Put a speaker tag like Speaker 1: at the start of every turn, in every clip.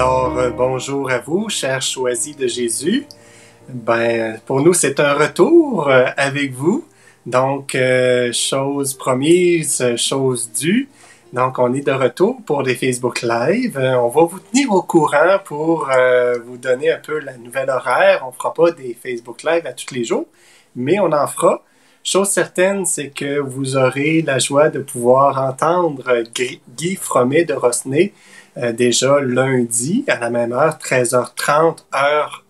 Speaker 1: Alors, bonjour à vous, chers choisis de Jésus. Pour nous, c'est un retour avec vous. Donc, chose promise, chose due. Donc, on est de retour pour des Facebook Live. On va vous tenir au courant pour vous donner un peu la nouvelle horaire. On ne fera pas des Facebook Live à tous les jours, mais on en fera. Chose certaine, c'est que vous aurez la joie de pouvoir entendre Guy Fromet de Rosnay déjà lundi à la même heure, 13h30, heure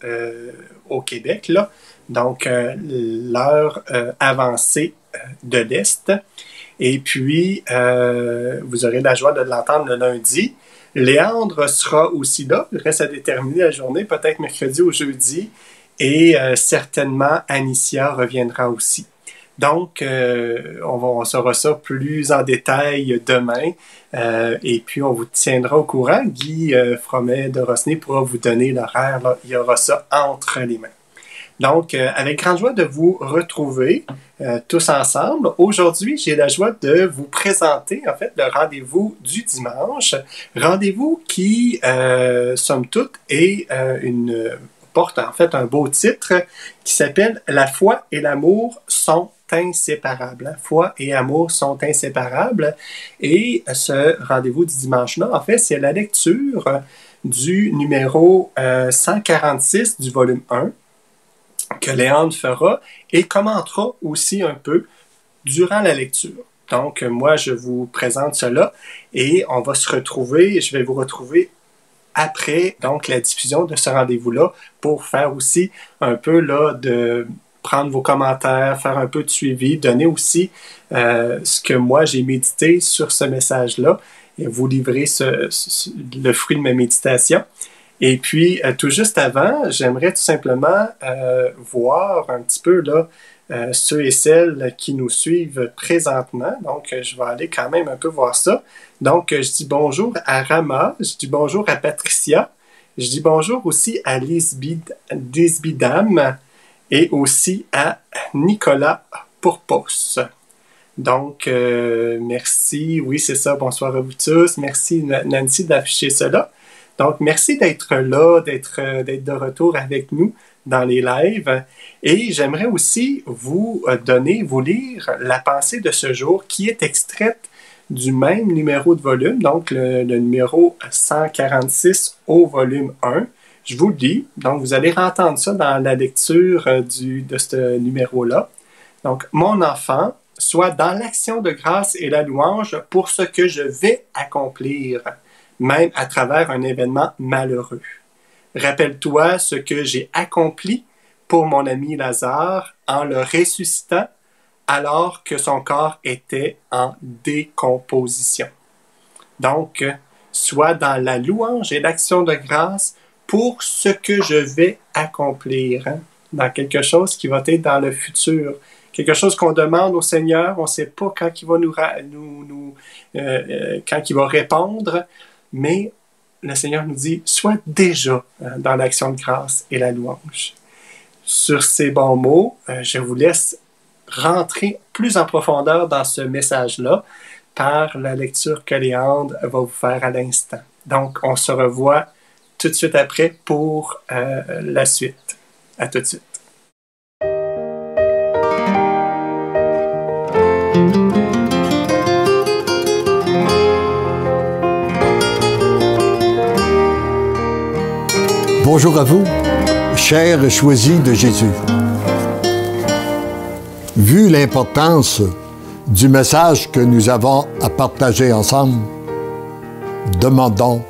Speaker 1: au Québec, là. Donc, l'heure avancée de l'Est. Et puis, vous aurez la joie de l'entendre le lundi. Léandre sera aussi là. Il reste à déterminer la journée, peut-être mercredi ou jeudi. Et certainement, Anicia reviendra aussi. Donc, on saura ça plus en détail demain. Et puis, on vous tiendra au courant. Guy Fromet de Rosnay pourra vous donner l'horaire. Il y aura ça entre les mains. Donc, avec grande joie de vous retrouver tous ensemble. Aujourd'hui, j'ai la joie de vous présenter, en fait, le rendez-vous du dimanche. Rendez-vous qui, somme toute, est porte en fait un beau titre qui s'appelle « La foi et l'amour sont inséparables ». La foi et amour sont inséparables. Et ce rendez-vous du dimanche-là, en fait, c'est la lecture du numéro 146 du volume 1 que Léandre fera et commentera aussi un peu durant la lecture. Donc, moi, je vous présente cela et on va se retrouver, je vais vous retrouver après donc la diffusion de ce rendez-vous-là pour faire aussi un peu là de prendre vos commentaires, faire un peu de suivi, donner aussi ce que moi j'ai médité sur ce message-là et vous livrer le fruit de ma méditation. Et puis, tout juste avant, j'aimerais tout simplement voir un petit peu là ceux et celles qui nous suivent présentement. Donc, je vais aller quand même un peu voir ça. Donc, je dis bonjour à Rama, je dis bonjour à Patricia, je dis bonjour aussi à Lisbidam et aussi à Nicolas Pourpos. Donc, merci, oui, c'est ça, bonsoir à vous tous. Merci Nancy d'afficher cela. Donc, merci d'être là, d'être de retour avec nous dans les lives. Et j'aimerais aussi vous lire la pensée de ce jour qui est extraite du même numéro de volume, donc le numéro 146 au volume 1. Je vous le dis, donc vous allez entendre ça dans la lecture de ce numéro-là. Donc, mon enfant, soit dans l'action de grâce et la louange pour ce que je vais accomplir, même à travers un événement malheureux. Rappelle-toi ce que j'ai accompli pour mon ami Lazare en le ressuscitant alors que son corps était en décomposition. Donc, sois dans la louange et l'action de grâce pour ce que je vais accomplir, dans quelque chose qui va être dans le futur. Quelque chose qu'on demande au Seigneur, on ne sait pas quand il va quand il va répondre, mais le Seigneur nous dit, sois déjà dans l'action de grâce et la louange. Sur ces bons mots, je vous laisse rentrer plus en profondeur dans ce message-là par la lecture que Léandre va vous faire à l'instant. Donc, on se revoit tout de suite après pour la suite. À tout de suite.
Speaker 2: Bonjour à vous, chers choisis de Jésus. Vu l'importance du message que nous avons à partager ensemble, demandons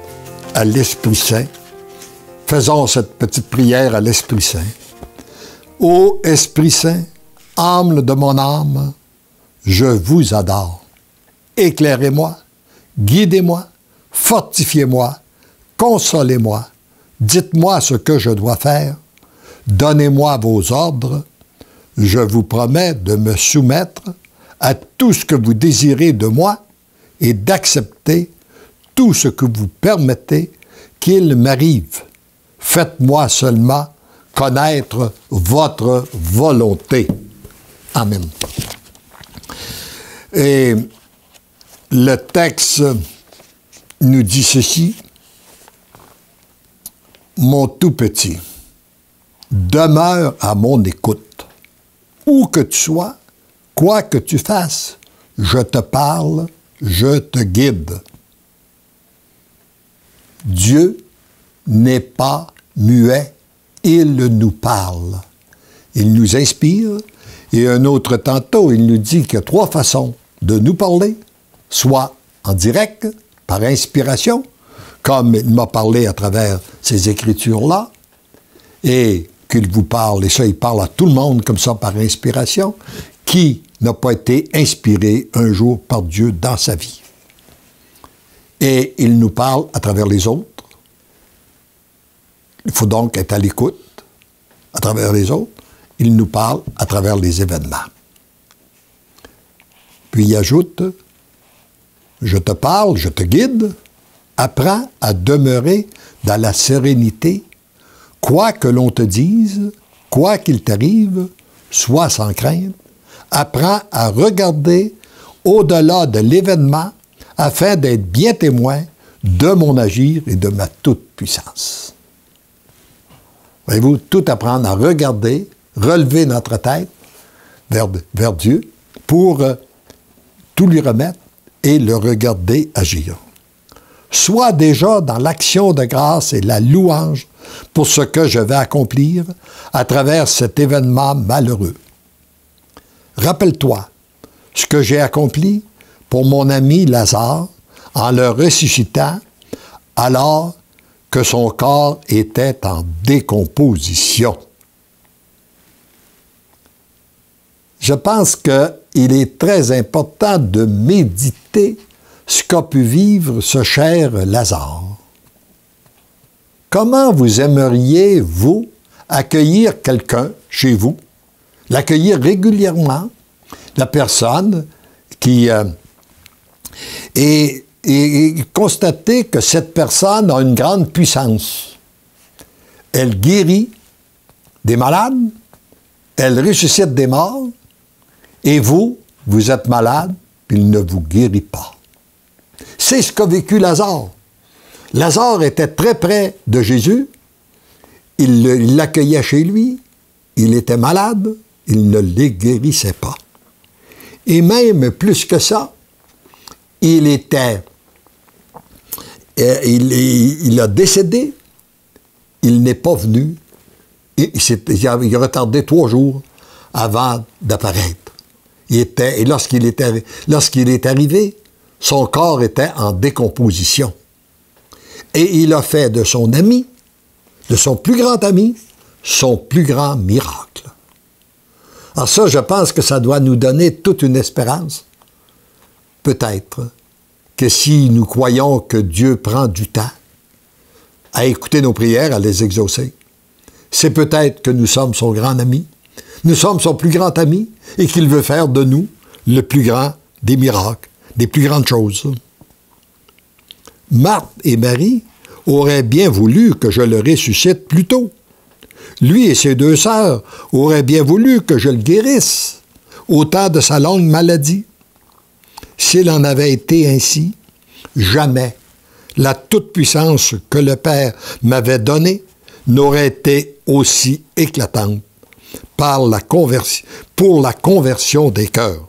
Speaker 2: à l'Esprit Saint, faisons cette petite prière à l'Esprit Saint. Ô Esprit Saint, âme de mon âme, je vous adore. Éclairez-moi, guidez-moi, fortifiez-moi, consolez-moi. Dites-moi ce que je dois faire. Donnez-moi vos ordres. Je vous promets de me soumettre à tout ce que vous désirez de moi et d'accepter tout ce que vous permettez qu'il m'arrive. Faites-moi seulement connaître votre volonté. Amen. Et le texte nous dit ceci. mon tout petit, demeure à mon écoute. Où que tu sois, quoi que tu fasses, je te parle, je te guide. Dieu n'est pas muet, il nous parle. Il nous inspire, et un autre tantôt, il nous dit qu'il y a 3 façons de nous parler, soit en direct, par inspiration, comme il m'a parlé à travers ces écritures-là, et qu'il vous parle, et ça, il parle à tout le monde comme ça par inspiration, qui n'a pas été inspiré un jour par Dieu dans sa vie. Et il nous parle à travers les autres. Il faut donc être à l'écoute à travers les autres. Il nous parle à travers les événements. Puis il ajoute, je te parle, je te guide, apprends à demeurer dans la sérénité, quoi que l'on te dise, quoi qu'il t'arrive, sois sans crainte, apprends à regarder au-delà de l'événement afin d'être bien témoin de mon agir et de ma toute-puissance. Voyez-vous, tout apprendre à regarder, relever notre tête vers Dieu pour tout lui remettre et le regarder agir. Sois déjà dans l'action de grâce et la louange pour ce que je vais accomplir à travers cet événement malheureux. Rappelle-toi ce que j'ai accompli pour mon ami Lazare en le ressuscitant alors que son corps était en décomposition. Je pense qu'il est très important de méditer ce qu'a pu vivre ce cher Lazare. Comment vous aimeriez, vous, accueillir quelqu'un chez vous, l'accueillir régulièrement, la personne qui... et constater que cette personne a une grande puissance. Elle guérit des malades, elle ressuscite des morts, et vous êtes malade, puis il ne vous guérit pas. C'est ce qu'a vécu Lazare. Lazare était très près de Jésus, il l'accueillait chez lui, il était malade, il ne les guérissait pas. Et même plus que ça, il a décédé, il n'est pas venu, il a retardé 3 jours avant d'apparaître. Et lorsqu'il est arrivé, son corps était en décomposition. Et il a fait de son ami, de son plus grand ami, son plus grand miracle. Alors ça, je pense que ça doit nous donner toute une espérance. Peut-être que si nous croyons que Dieu prend du temps à écouter nos prières, à les exaucer, c'est peut-être que nous sommes son grand ami, nous sommes son plus grand ami et qu'il veut faire de nous le plus grand des miracles, des plus grandes choses. Marthe et Marie auraient bien voulu que je le ressuscite plus tôt. Lui et ses 2 sœurs auraient bien voulu que je le guérisse au temps de sa longue maladie. S'il en avait été ainsi, jamais la toute-puissance que le Père m'avait donnée n'aurait été aussi éclatante pour la conversion des cœurs.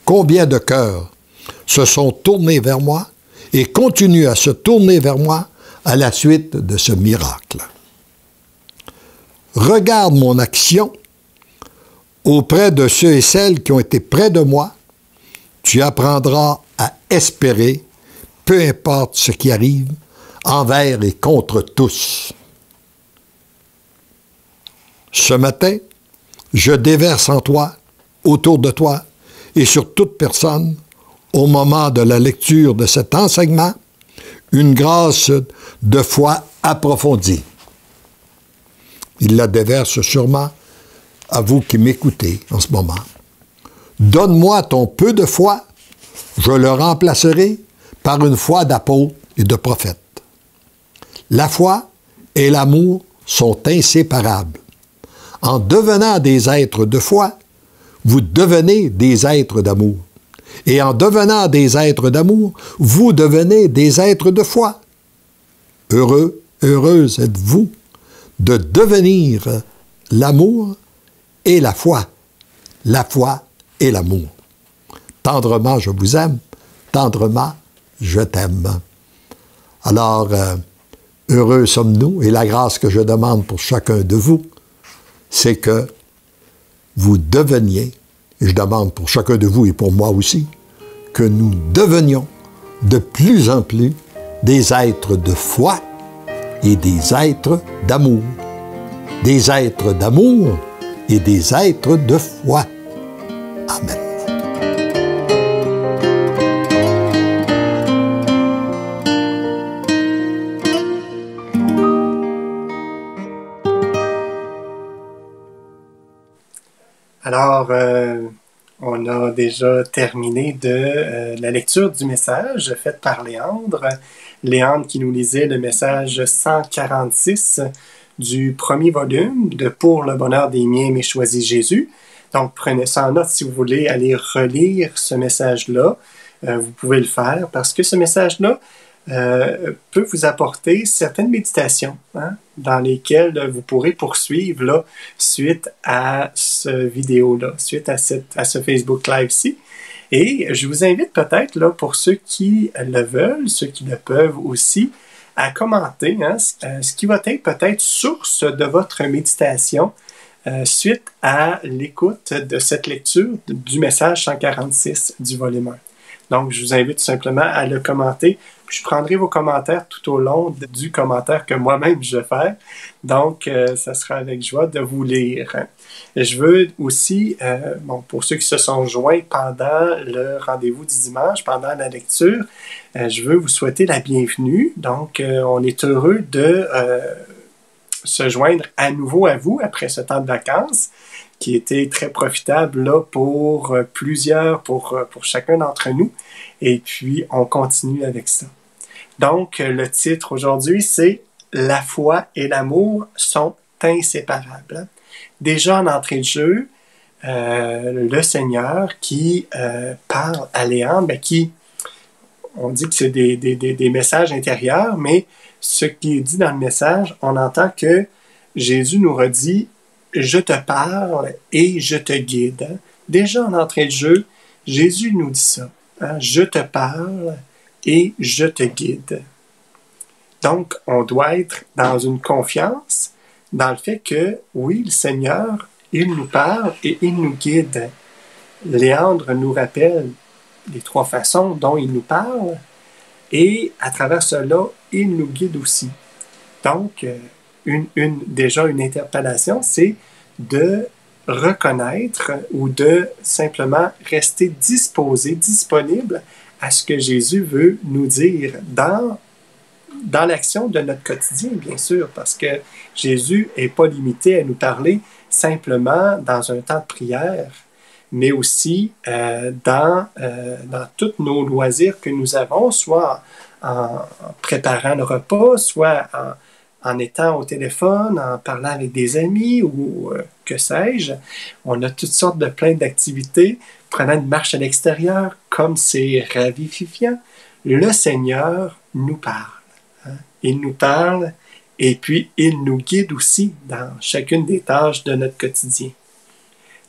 Speaker 2: Combien de cœurs se sont tournés vers moi et continuent à se tourner vers moi à la suite de ce miracle. Regarde mon action auprès de ceux et celles qui ont été près de moi. Tu apprendras à espérer, peu importe ce qui arrive, envers et contre tous. Ce matin, je déverse en toi, autour de toi et sur toute personne, au moment de la lecture de cet enseignement, une grâce de foi approfondie. Il la déverse sûrement à vous qui m'écoutez en ce moment. Donne-moi ton peu de foi, je le remplacerai par une foi d'apôtre et de prophète. La foi et l'amour sont inséparables. En devenant des êtres de foi, vous devenez des êtres d'amour. Et en devenant des êtres d'amour, vous devenez des êtres de foi. Heureux heureuse êtes-vous de devenir l'amour et la foi et l'amour. Tendrement, je vous aime, tendrement, je t'aime. Alors, heureux sommes-nous, et la grâce que je demande pour chacun de vous, c'est que vous deveniez, et je demande pour chacun de vous et pour moi aussi, que nous devenions de plus en plus des êtres de foi et des êtres d'amour. Des êtres d'amour et des êtres de foi. Amen.
Speaker 1: Alors, on a déjà terminé de la lecture du message fait par Léandre. Léandre qui nous lisait le message 146 du premier volume de Pour le bonheur des miens, mais choisis Jésus. Donc, prenez ça en note si vous voulez aller relire ce message-là. Vous pouvez le faire parce que ce message-là peut vous apporter certaines méditations dans lesquelles vous pourrez poursuivre là, suite à ce vidéo-là, suite à ce Facebook Live-ci. Et je vous invite peut-être, là, pour ceux qui le veulent, ceux qui le peuvent aussi, à commenter ce qui va être peut-être source de votre méditation suite à l'écoute de cette lecture du message 146 du volume 1. Donc, je vous invite tout simplement à le commenter. Puis je prendrai vos commentaires tout au long du commentaire que moi-même je vais faire. Donc, ça sera avec joie de vous lire. Et je veux aussi, pour ceux qui se sont joints pendant le rendez-vous du dimanche, pendant la lecture, je veux vous souhaiter la bienvenue. Donc, on est heureux de se joindre à nouveau à vous après ce temps de vacances qui était très profitable là, pour plusieurs, pour chacun d'entre nous. Et puis, on continue avec ça. Donc, le titre aujourd'hui, c'est « La foi et l'amour sont inséparables ». Déjà en entrée de jeu, le Seigneur qui parle à Léandre, on dit que c'est des messages intérieurs, mais ce qui est dit dans le message, on entend que Jésus nous redit « Je te parle et je te guide ». Déjà en entrée de jeu, Jésus nous dit ça. Je te parle et je te guide. Donc, on doit être dans une confiance dans le fait que, oui, le Seigneur, il nous parle et il nous guide. Léandre nous rappelle les trois façons dont il nous parle et à travers cela, il nous guide aussi. Donc, déjà une interpellation, c'est de reconnaître ou de simplement rester disposé, disponible à ce que Jésus veut nous dire dans l'action de notre quotidien, bien sûr, parce que Jésus n'est pas limité à nous parler simplement dans un temps de prière, mais aussi dans tous nos loisirs que nous avons, soit en préparant le repas, soit en étant au téléphone, en parlant avec des amis ou que sais-je. On a toutes sortes de plein d'activités, prenant une marche à l'extérieur, comme c'est ravifiant. Le Seigneur nous parle. Il nous parle et puis il nous guide aussi dans chacune des tâches de notre quotidien.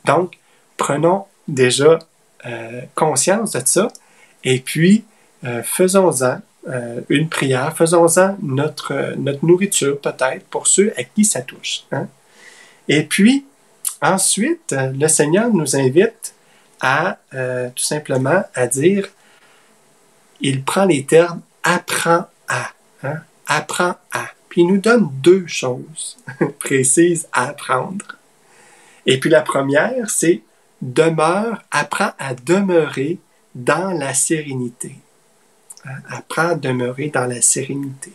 Speaker 1: Donc, prenons déjà conscience de ça et puis faisons-en une prière, faisons-en notre nourriture peut-être pour ceux à qui ça touche. Et puis, ensuite, le Seigneur nous invite à tout simplement à dire, il prend les termes « apprends à ». Apprends à. Puis il nous donne deux choses précises à apprendre. Et puis la première, c'est demeure, apprends à demeurer dans la sérénité. Apprends à demeurer dans la sérénité.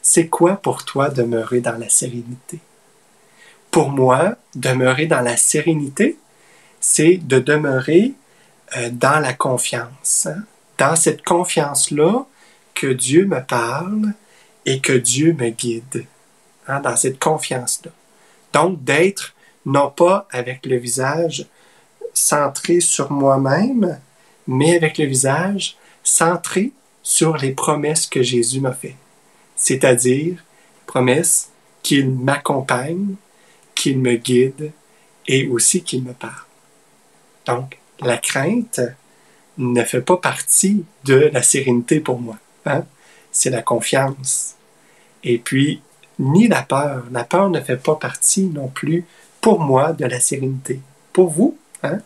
Speaker 1: C'est quoi pour toi demeurer dans la sérénité? Pour moi, demeurer dans la sérénité, c'est de demeurer dans la confiance. Dans cette confiance-là que Dieu me parle et que Dieu me guide. Dans cette confiance-là. Donc, d'être non pas avec le visage centré sur moi-même, mais avec le visage centré sur les promesses que Jésus m'a faites. C'est-à-dire Promesse qu'il m'accompagne, qu'il me guide et aussi qu'il me parle. Donc, la crainte ne fait pas partie de la sérénité pour moi. Hein? C'est la confiance. Et puis, ni la peur. La peur ne fait pas partie non plus, pour moi, de la sérénité. Pour vous, hein?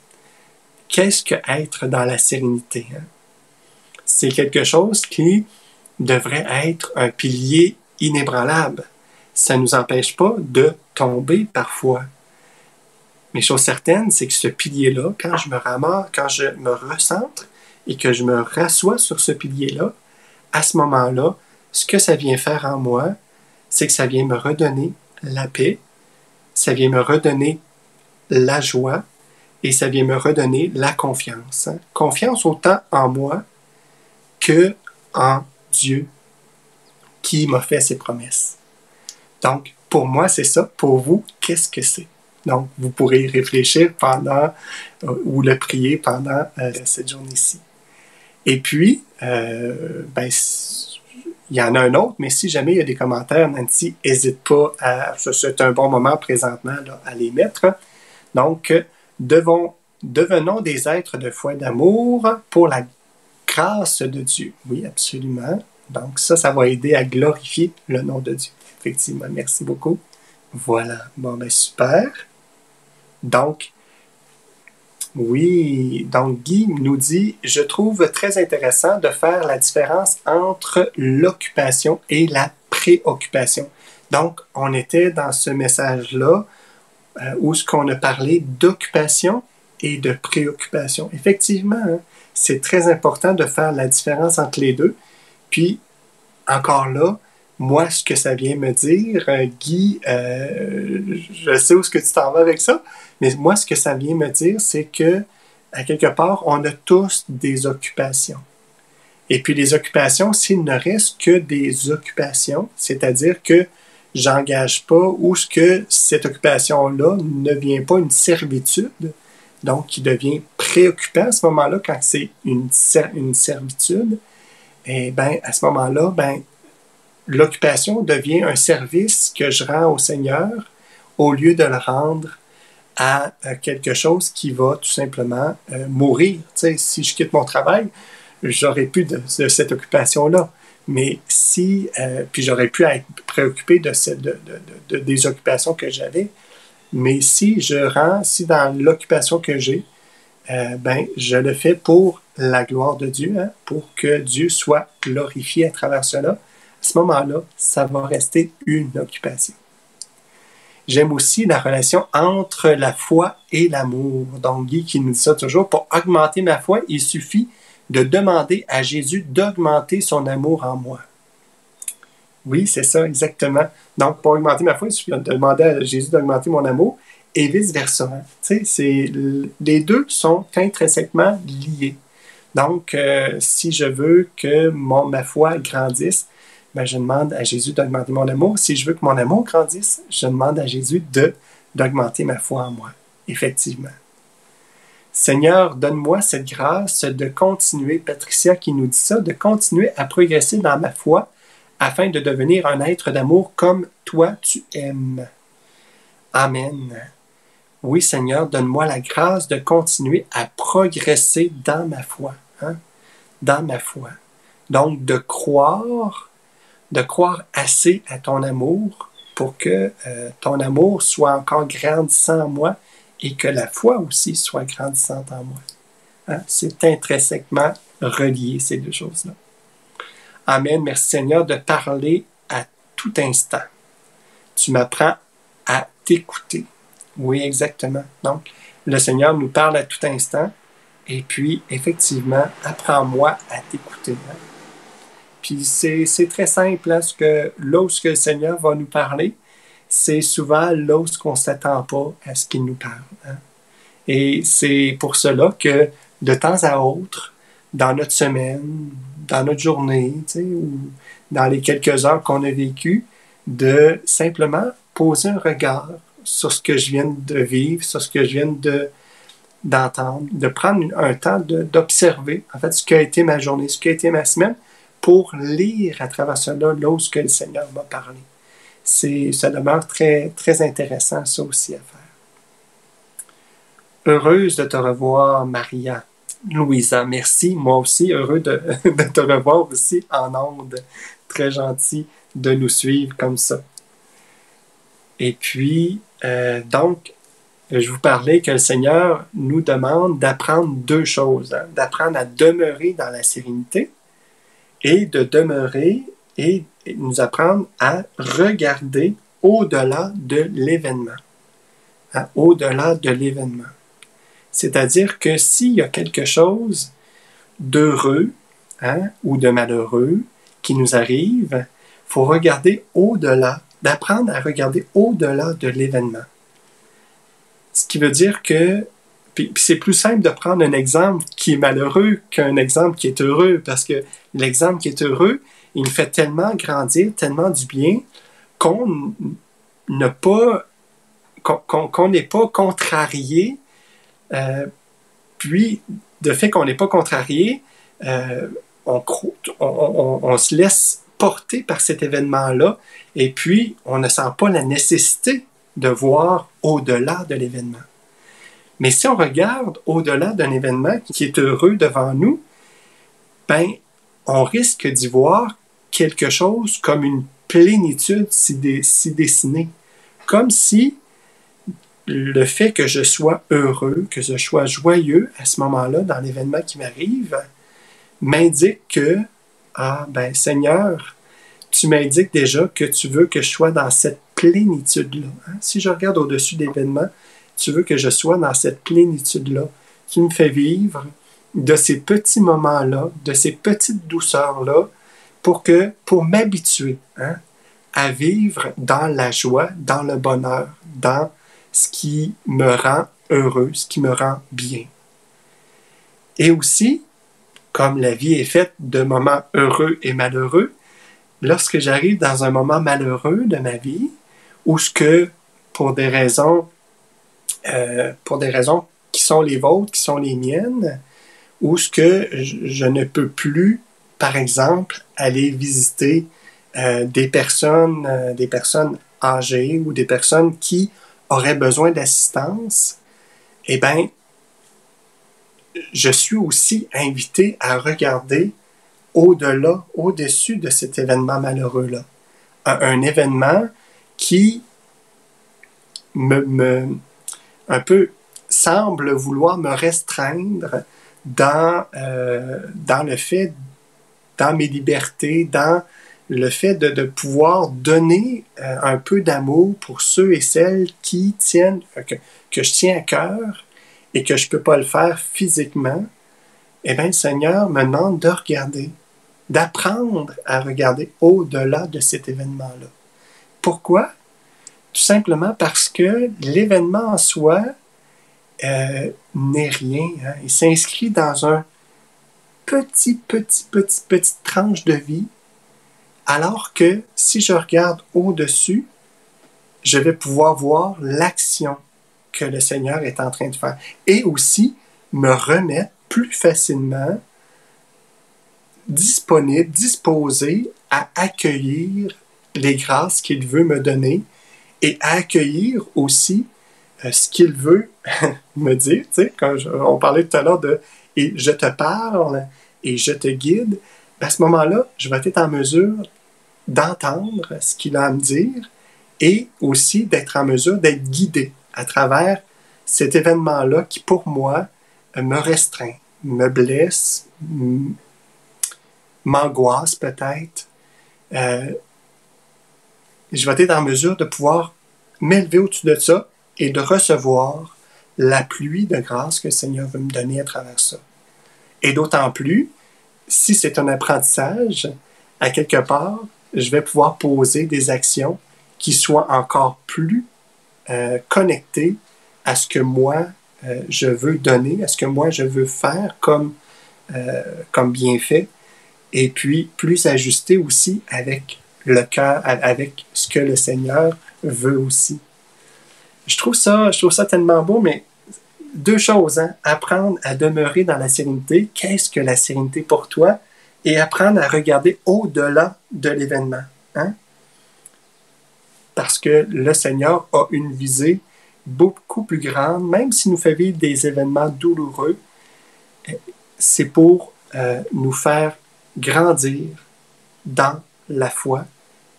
Speaker 1: Qu'est-ce que être dans la sérénité? Hein? C'est quelque chose qui devrait être un pilier inébranlable. Ça ne nous empêche pas de tomber parfois. Mais chose certaine, c'est que ce pilier-là, quand je me ramasse, quand je me recentre et que je me rassois sur ce pilier-là, à ce moment-là, ce que ça vient faire en moi, c'est que ça vient me redonner la paix, ça vient me redonner la joie et ça vient me redonner la confiance. Hein? Confiance autant en moi que en Dieu qui m'a fait ses promesses. Donc, pour moi, c'est ça. Pour vous, qu'est-ce que c'est? Donc, vous pourrez y réfléchir pendant ou le prier pendant cette journée-ci. Et puis, il y en a un autre, mais si jamais il y a des commentaires, Nancy, n'hésite pas à... C'est un bon moment présentement là, à les mettre. Donc, devenons des êtres de foi et d'amour pour la grâce de Dieu. Oui, absolument. Donc, ça va aider à glorifier le nom de Dieu. Effectivement, merci beaucoup. Voilà. Bon, ben super. Donc, oui, donc Guy nous dit « Je trouve très intéressant de faire la différence entre l'occupation et la préoccupation. » Donc, on était dans ce message-là où ce qu'on a parlé d'occupation et de préoccupation. Effectivement, hein, c'est très important de faire la différence entre les deux. Puis, encore là, moi, ce que ça vient me dire, Guy, je sais où est-ce que tu t'en vas avec ça, mais moi, ce que ça vient me dire, c'est que, à quelque part, on a tous des occupations. Et puis, les occupations, s'il ne reste que des occupations, c'est-à-dire que j'engage pas ou ce que cette occupation-là ne vient pas une servitude, donc qui devient préoccupant à ce moment-là, quand c'est une servitude, et bien, à ce moment-là, ben, l'occupation devient un service que je rends au Seigneur au lieu de le rendre à quelque chose qui va tout simplement mourir. Tu sais, si je quitte mon travail, j'aurais plus de cette occupation-là. Mais si, puis j'aurais pu être préoccupé des occupations que j'avais, mais si dans l'occupation que j'ai, ben, je le fais pour la gloire de Dieu, hein, pour que Dieu soit glorifié à travers cela, à ce moment-là, ça va rester une occupation. J'aime aussi la relation entre la foi et l'amour. Donc, Guy qui nous dit ça toujours, pour augmenter ma foi, il suffit de demander à Jésus d'augmenter son amour en moi. Oui, c'est ça, exactement. Donc, pour augmenter ma foi, il suffit de demander à Jésus d'augmenter mon amour et vice-versa. Hein. Tu sais, les deux sont intrinsèquement liés. Donc, si je veux que ma foi grandisse, ben, je demande à Jésus d'augmenter mon amour. Si je veux que mon amour grandisse, je demande à Jésus d'augmenter ma foi en moi. Effectivement. Seigneur, donne-moi cette grâce de continuer, Patricia qui nous dit ça, de continuer à progresser dans ma foi afin de devenir un être d'amour comme toi tu aimes. Amen. Oui, Seigneur, donne-moi la grâce de continuer à progresser dans ma foi. Hein? Dans ma foi. Donc, de croire assez à ton amour pour que ton amour soit encore grandissant en moi et que la foi aussi soit grandissante en moi. Hein? C'est intrinsèquement relié, ces deux choses-là. Amen. Merci Seigneur de parler à tout instant. Tu m'apprends à t'écouter. Oui, exactement. Donc, le Seigneur nous parle à tout instant et puis, effectivement, apprends-moi à t'écouter. Hein? Puis, c'est très simple, hein, là où le Seigneur va nous parler, c'est souvent là où on ne s'attend pas à ce qu'il nous parle. Hein? Et c'est pour cela que, de temps à autre, dans notre semaine, dans notre journée, tu sais, ou dans les quelques heures qu'on a vécues, de simplement poser un regard sur ce que je viens de vivre, sur ce que je viens d'entendre, de prendre un temps d'observer, en fait, ce qu'a été ma journée, ce qu'a été ma semaine, pour lire à travers cela là où le Seigneur m'a parlé. ça demeure très, très intéressant, ça aussi, à faire. Heureuse de te revoir, Maria. Louisa, merci. Moi aussi, heureux de te revoir aussi en ondes. Très gentil de nous suivre comme ça. Et puis, donc, je vous parlais que le Seigneur nous demande d'apprendre deux choses. Hein? D'apprendre à demeurer dans la sérénité et de demeurer et nous apprendre à regarder au-delà de l'événement. Hein? Au-delà de l'événement. C'est-à-dire que s'il y a quelque chose d'heureux, hein, ou de malheureux qui nous arrive, il faut regarder au-delà, d'apprendre à regarder au-delà de l'événement. Ce qui veut dire que, puis c'est plus simple de prendre un exemple qui est malheureux qu'un exemple qui est heureux, parce que l'exemple qui est heureux, il nous fait tellement grandir, tellement du bien, qu'on n'est pas contrarié. Puis, de fait qu'on n'est pas contrarié, on se laisse porter par cet événement-là, et puis on ne sent pas la nécessité de voir au-delà de l'événement. Mais si on regarde au-delà d'un événement qui est heureux devant nous, ben, on risque d'y voir quelque chose comme une plénitude s'y dessiner. Comme si le fait que je sois heureux, que je sois joyeux à ce moment-là, dans l'événement qui m'arrive, m'indique que, ah ben Seigneur, tu m'indiques déjà que tu veux que je sois dans cette plénitude-là. Hein? Si je regarde au-dessus de l'événement, tu veux que je sois dans cette plénitude-là. Tu me fais vivre de ces petits moments-là, de ces petites douceurs-là, pour m'habituer, hein, à vivre dans la joie, dans le bonheur, dans ce qui me rend heureux, ce qui me rend bien. Et aussi, comme la vie est faite de moments heureux et malheureux, lorsque j'arrive dans un moment malheureux de ma vie, ou ce que, pour des raisons qui sont les vôtres, qui sont les miennes, ou ce que je ne peux plus, par exemple, aller visiter des personnes âgées ou des personnes qui auraient besoin d'assistance, eh bien, je suis aussi invité à regarder au-delà, au-dessus de cet événement malheureux-là. Un événement qui un peu semble vouloir me restreindre dans le fait, dans mes libertés, dans le fait de pouvoir donner un peu d'amour pour ceux et celles qui tiennent, que je tiens à cœur et que je ne peux pas le faire physiquement. Eh bien, le Seigneur me demande de regarder, d'apprendre à regarder au-delà de cet événement-là. Pourquoi? Tout simplement parce que l'événement en soi n'est rien. Hein? Il s'inscrit dans un petite tranche de vie, alors que si je regarde au-dessus, je vais pouvoir voir l'action que le Seigneur est en train de faire. Et aussi me remettre plus facilement disponible, disposé à accueillir les grâces qu'il veut me donner et à accueillir aussi ce qu'il veut me dire. Tu sais, quand on parlait tout à l'heure de « et je te parle et je te guide », à ce moment-là, je vais être en mesure d'entendre ce qu'il a à me dire et aussi d'être en mesure d'être guidé à travers cet événement-là qui, pour moi, me restreint, me blesse, m'angoisse peut-être. Je vais être en mesure de pouvoir m'élever au-dessus de ça et de recevoir la pluie de grâce que le Seigneur veut me donner à travers ça. Et d'autant plus, si c'est un apprentissage, à quelque part, je vais pouvoir poser des actions qui soient encore plus connectées à ce que moi, je veux donner, à ce que moi, je veux faire comme bienfait, et puis plus ajusté aussi avec le cœur, avec ce que le Seigneur veut aussi. Je trouve ça tellement beau, mais deux choses, hein? Apprendre à demeurer dans la sérénité. Qu'est-ce que la sérénité pour toi? Et apprendre à regarder au-delà de l'événement. Hein? parce que le Seigneur a une visée beaucoup plus grande, même s'il nous fait vivre des événements douloureux, c'est pour nous faire grandir dans la foi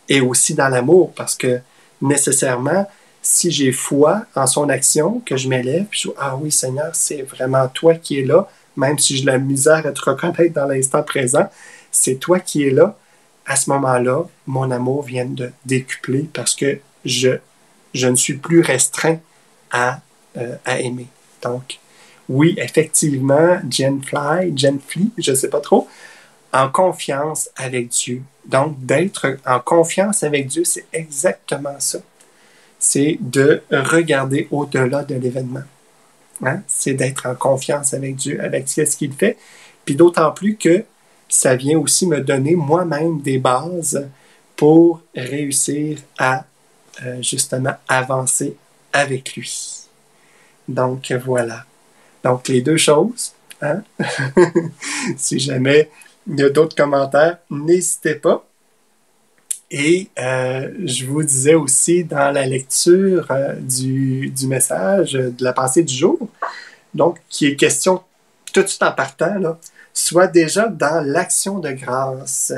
Speaker 1: et aussi dans l'amour, parce que nécessairement, si j'ai foi en son action, que je m'élève, puis je dis, ah oui Seigneur, c'est vraiment toi qui es là, même si j'ai la misère à te reconnaître dans l'instant présent, c'est toi qui es là. À ce moment-là, mon amour vient de décupler parce que je ne suis plus restreint à aimer. Donc, oui, effectivement, Genfly, je ne sais pas trop, en confiance avec Dieu. Donc, d'être en confiance avec Dieu, c'est exactement ça. C'est de regarder au-delà de l'événement. Hein? C'est d'être en confiance avec Dieu, avec ce qu'il fait. Puis d'autant plus que ça vient aussi me donner moi-même des bases pour réussir à justement avancer avec lui. Donc voilà. Donc les deux choses. Hein? Si jamais il y a d'autres commentaires, n'hésitez pas. Et je vous disais aussi dans la lecture du message, de la pensée du jour, donc qui est question tout de suite en partant, là, soit déjà dans l'action de grâce.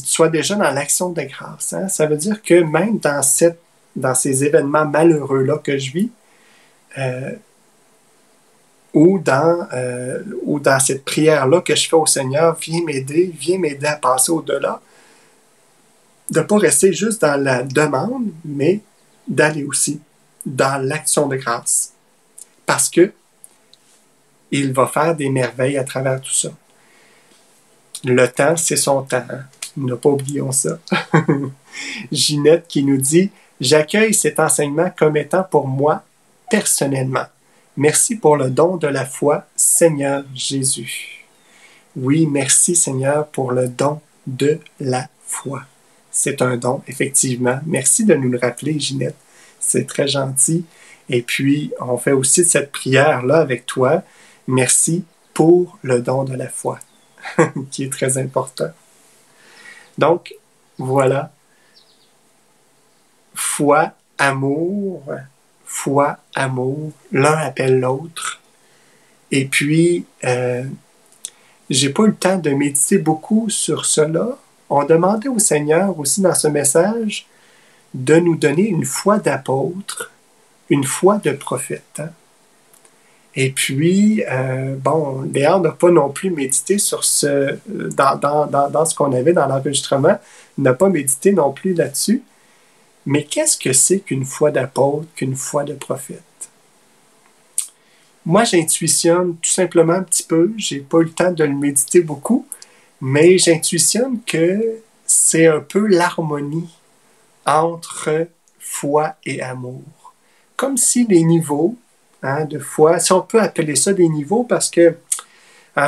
Speaker 1: Soit déjà dans l'action de grâce. Hein? Ça veut dire que même dans ces événements malheureux-là que je vis, ou dans cette prière-là que je fais au Seigneur, viens m'aider à passer au-delà, de ne pas rester juste dans la demande, mais d'aller aussi dans l'action de grâce. Parce que il va faire des merveilles à travers tout ça. Le temps, c'est son temps. Hein? Ne pas oublions ça. Ginette qui nous dit « J'accueille cet enseignement comme étant pour moi personnellement. Merci pour le don de la foi, Seigneur Jésus. » Oui, merci Seigneur pour le don de la foi. C'est un don, effectivement. Merci de nous le rappeler, Ginette. C'est très gentil. Et puis, on fait aussi cette prière-là avec toi. Merci pour le don de la foi, qui est très important. Donc, voilà. Foi, amour, l'un appelle l'autre. Et puis, j'ai pas eu le temps de méditer beaucoup sur cela. On demandait au Seigneur aussi dans ce message de nous donner une foi d'apôtre, une foi de prophète. Hein? Et puis, Léa n'a pas non plus médité sur dans ce qu'on avait dans l'enregistrement, n'a pas médité non plus là-dessus. Mais qu'est-ce que c'est qu'une foi d'apôtre, qu'une foi de prophète? Moi, j'intuitionne tout simplement un petit peu, j'ai pas eu le temps de le méditer beaucoup, mais j'intuitionne que c'est un peu l'harmonie entre foi et amour. Comme si les niveaux de foi, si on peut appeler ça des niveaux parce que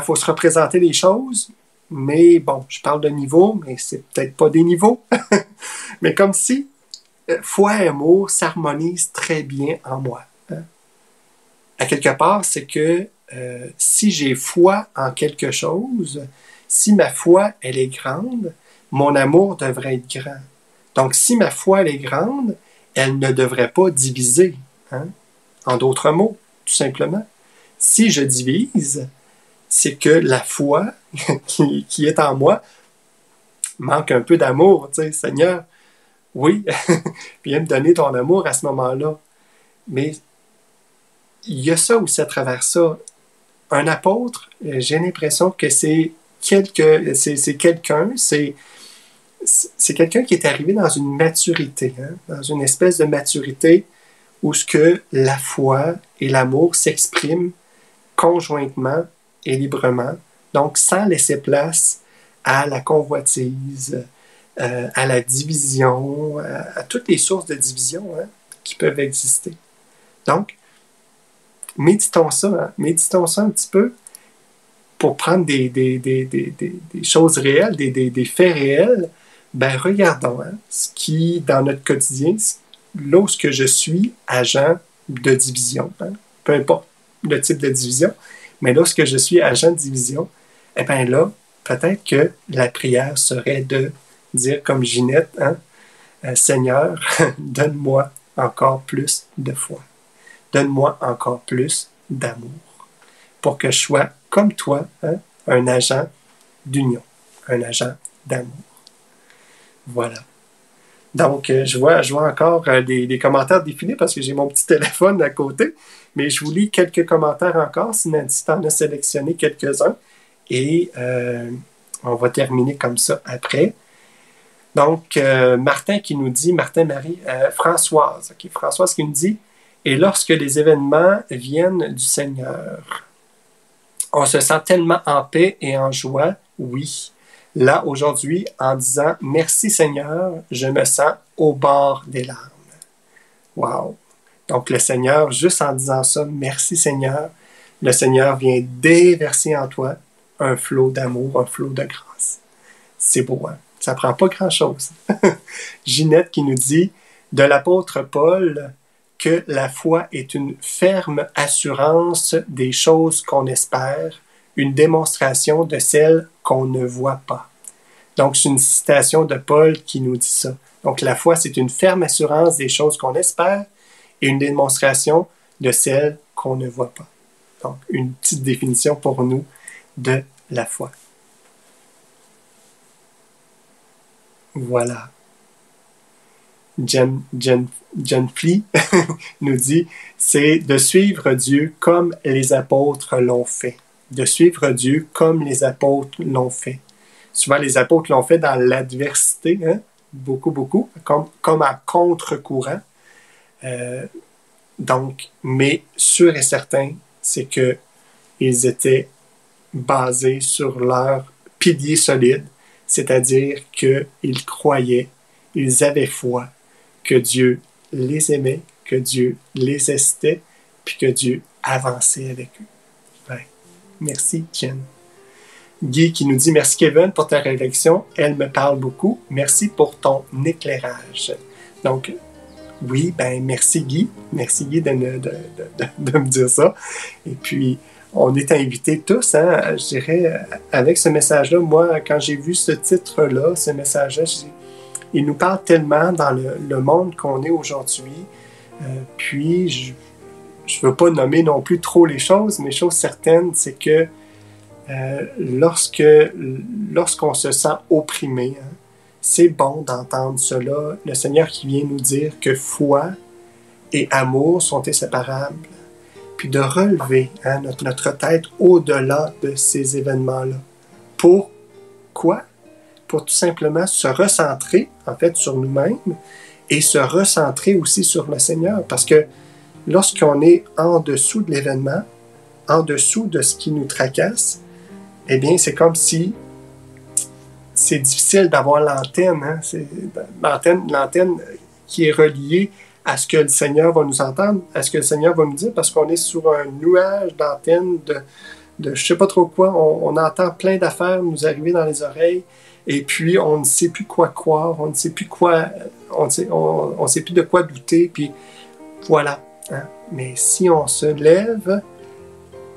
Speaker 1: faut se représenter les choses, mais bon, je parle de niveaux, mais c'est peut-être pas des niveaux, mais comme si foi et amour s'harmonisent très bien en moi. Hein? À quelque part, c'est que si j'ai foi en quelque chose, si ma foi, elle est grande, mon amour devrait être grand. Donc, si ma foi, elle est grande, elle ne devrait pas diviser. Hein? En d'autres mots, tout simplement. Si je divise, c'est que la foi qui est en moi manque un peu d'amour. Tu sais, Seigneur, oui, viens me donner ton amour à ce moment-là. Mais il y a ça aussi à travers ça. Un apôtre, j'ai l'impression que c'est quelqu'un qui est arrivé dans une maturité, hein, dans une espèce de maturité où ce que la foi et l'amour s'expriment conjointement et librement, donc sans laisser place à la convoitise, à la division, à toutes les sources de division qui peuvent exister. Donc, méditons ça un petit peu pour prendre des choses réelles, des faits réels. Ben, regardons ce qui, dans notre quotidien, lorsque je suis agent de division, peu importe le type de division, mais lorsque je suis agent de division, bien là, peut-être que la prière serait de dire comme Ginette, Seigneur, donne-moi encore plus de foi. Donne-moi encore plus d'amour pour que je sois comme toi, hein, un agent d'union, un agent d'amour. Voilà. Donc, je vois encore des commentaires défiler parce que j'ai mon petit téléphone à côté, mais je vous lis quelques commentaires encore si Nancy t'en a sélectionné quelques-uns et on va terminer comme ça après. Donc, Martin qui nous dit, Françoise qui nous dit, et lorsque les événements viennent du Seigneur, on se sent tellement en paix et en joie, oui. Là, aujourd'hui, en disant « Merci Seigneur, je me sens au bord des larmes. » Wow! Donc, le Seigneur, juste en disant ça, « Merci Seigneur », le Seigneur vient déverser en toi un flot d'amour, un flot de grâce. C'est beau, hein? Ça prend pas grand-chose. Ginette qui nous dit « De l'apôtre Paul, que la foi est une ferme assurance des choses qu'on espère, une démonstration de celles qu'on ne voit pas. » Donc, c'est une citation de Paul qui nous dit ça. Donc, la foi, c'est une ferme assurance des choses qu'on espère et une démonstration de celles qu'on ne voit pas. Donc, une petite définition pour nous de la foi. Voilà. Jen Flea nous dit, c'est de suivre Dieu comme les apôtres l'ont fait. De suivre Dieu comme les apôtres l'ont fait. Souvent, les apôtres l'ont fait dans l'adversité, hein? Beaucoup, comme à contre-courant. Donc, mais sûr et certain, c'est qu'ils étaient basés sur leur pilier solide, c'est-à-dire qu'ils croyaient, ils avaient foi que Dieu les aimait, que Dieu les assistait, puis que Dieu avançait avec eux. Ouais. Merci, Jen. Guy qui nous dit « Merci Kevin pour ta réflexion, elle me parle beaucoup. Merci pour ton éclairage. » Donc, oui, merci Guy. Merci Guy de me dire ça. Et puis, on est invités tous, hein, je dirais, avec ce message-là. Moi, quand j'ai vu ce titre-là, ce message-là, il nous parle tellement dans le monde qu'on est aujourd'hui. Puis, je ne veux pas nommer non plus trop les choses, mais chose certaine, c'est que lorsqu'on se sent opprimé, hein, c'est bon d'entendre cela. Le Seigneur qui vient nous dire que foi et amour sont inséparables. Puis de relever, hein, notre tête au-delà de ces événements-là. Pourquoi? Pour tout simplement se recentrer, en fait, sur nous-mêmes et se recentrer aussi sur le Seigneur. Parce que lorsqu'on est en dessous de l'événement, en dessous de ce qui nous tracasse, eh bien, c'est comme si c'est difficile d'avoir l'antenne, hein? C'est l'antenne qui est reliée à ce que le Seigneur va nous entendre, à ce que le Seigneur va nous dire, parce qu'on est sur un nuage d'antenne de je ne sais pas trop quoi. On entend plein d'affaires nous arriver dans les oreilles, et puis on ne sait plus quoi croire, on ne sait plus quoi, on sait plus de quoi douter, puis voilà. Hein? Mais si on se lève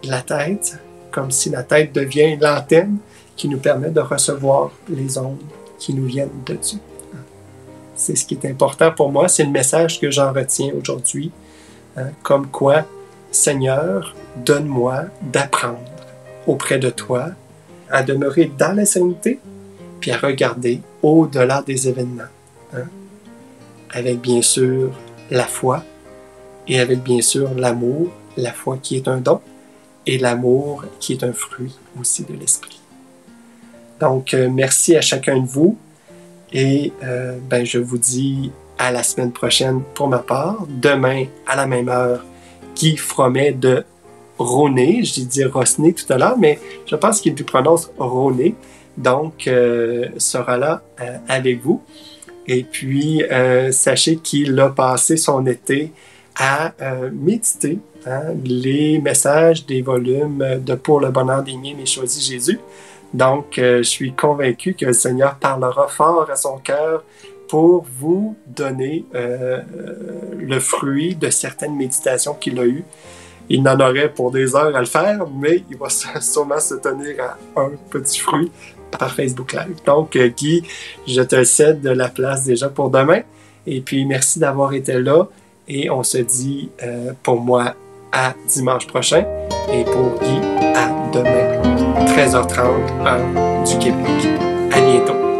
Speaker 1: la tête, comme si la tête devient l'antenne qui nous permet de recevoir les ondes qui nous viennent de Dieu. C'est ce qui est important pour moi, c'est le message que j'en retiens aujourd'hui, hein, comme quoi, Seigneur, donne-moi d'apprendre auprès de toi, à demeurer dans la sérénité, puis à regarder au-delà des événements, hein, avec bien sûr la foi, et avec bien sûr l'amour, la foi qui est un don, et l'amour qui est un fruit aussi de l'esprit. Donc, merci à chacun de vous. Et je vous dis à la semaine prochaine pour ma part. Demain, à la même heure, Guy Fromet de Roné. J'ai dit Rosné tout à l'heure, mais je pense qu'il le prononce Roné. Donc, sera là avec vous. Et puis, sachez qu'il a passé son été à méditer, hein, les messages des volumes de Pour le bonheur des miens, mais choisis Jésus. Donc, je suis convaincu que le Seigneur parlera fort à son cœur pour vous donner le fruit de certaines méditations qu'il a eues. il n'en aurait pour des heures à le faire, mais il va sûrement se tenir à un petit fruit par Facebook Live. Donc, Guy, je te cède de la place déjà pour demain. Et puis, merci d'avoir été là. Et on se dit, pour moi, à dimanche prochain. Et pour Guy, à demain, 13h30, heure du Québec. À bientôt.